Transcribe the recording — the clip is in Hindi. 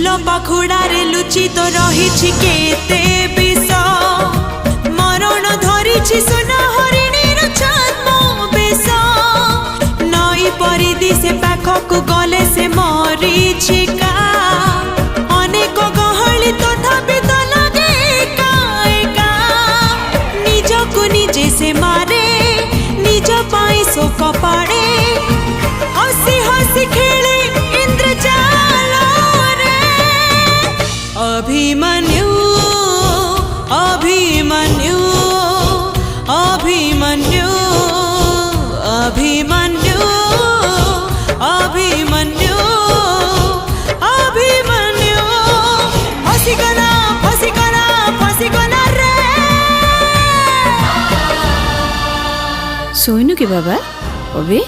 फूल पाखुड़ारे लुचि तो रही केते विष मरण धरी सुना हरिणीर छद्म बेश नई परिधि से पाखक गले से मरीचिका अनेक गहली तथापि तो लगे एका एका निजकु निजे से मारे निज पाई शोक पाड़े हसी हसी खेले इंद्रजाल रे अभिमन्यु अभिमन्यु अभिमन्यु अभिमन्यु अभिमन्यु अभिमन्यु फसिगला फसिगला फसिगला रे सोइनु के बाबा अभी